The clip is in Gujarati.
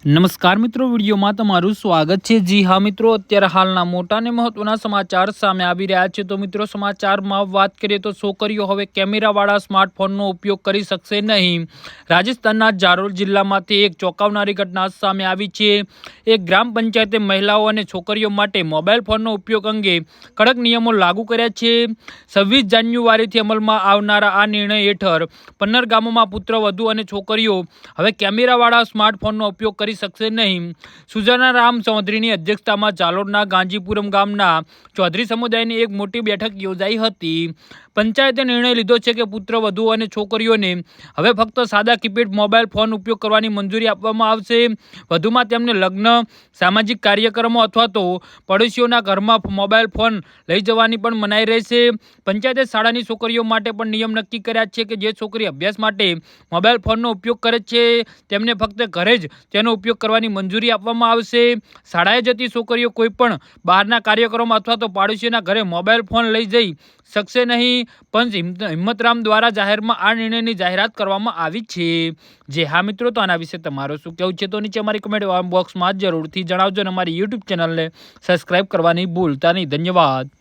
નમસ્કાર મિત્રો, વિડીયોમાં તમારું સ્વાગત છે। જી હા મિત્રો, અત્યારે હાલના મોટા અને મહત્વના સમાચાર સામે આવી રહ્યા છે। તો મિત્રો, સમાચારમાં વાત કરીએ તો છોકરીઓ હવે કેમેરાવાળા સ્માર્ટફોનનો ઉપયોગ કરી શકશે નહીં। રાજસ્થાનના જાલોર જિલ્લામાંથી એક ચોંકાવનારી ઘટના સામે આવી છે। એક ગ્રામ પંચાયતે મહિલાઓ અને છોકરીઓ માટે મોબાઈલ ફોનનો ઉપયોગ અંગે કડક નિયમો લાગુ કર્યા છે। 26 જાન્યુઆરીથી અમલમાં આવનારા આ નિર્ણય હેઠળ 15 ગામોમાં પુત્રવધુ અને છોકરીઓ હવે કેમેરાવાળા સ્માર્ટફોનનો ઉપયોગ કરી શકશે નહીં। સુજાના રામ ચૌધરીની અધ્યક્ષતામાં જાલોરના ગાંજીપુરમ ગામના ચૌધરી સમુદાયની એક મોટી બેઠક યોજાઈ હતી। પંચાયતે નિર્ણય લીધો છે કે પુત્રવધુ અને છોકરીઓને હવે ફક્ત સાદા કીપેડ મોબાઈલ ફોન ઉપયોગ કરવાની મંજૂરી આપવામાં આવશે। વધુમાં તેમને લગ્ન, સામાજિક કાર્યક્રમો અથવા તો પડોશીઓના ઘરમાં મોબાઈલ ફોન લઈ જવાની પણ મનાઈ રહેશે। પંચાયતે શાળાની છોકરીઓ માટે પણ નિયમ નક્કી કર્યા છે કે જે છોકરી અભ્યાસ માટે મોબાઈલ ફોનનો ઉપયોગ કરે છે તેમને ફક્ત ઘરે જ તેનો ઉપયોગ કરવાની મંજૂરી આપવામાં આવશે। શાળાએ જતી છોકરીઓ કોઈ પણ બહારના કાર્યક્રમો અથવા તો પાડોશીઓના ઘરે મોબાઈલ ફોન લઈ જઈ શકશે નહીં। પંચ હિંમતરામ દ્વારા જાહેરમાં આ નિર્ણયની જાહેરાત કરવામાં આવી છે। જે હા મિત્રો, તો આના વિશે તમારું શું કહેવું છે તો નીચે અમારી કમેન્ટ બોક્સમાં જરૂરથી જણાવજો અને અમારી યુટ્યુબ ચેનલને સબસ્ક્રાઈબ કરવાની ભૂલતા નહીં। ધન્યવાદ।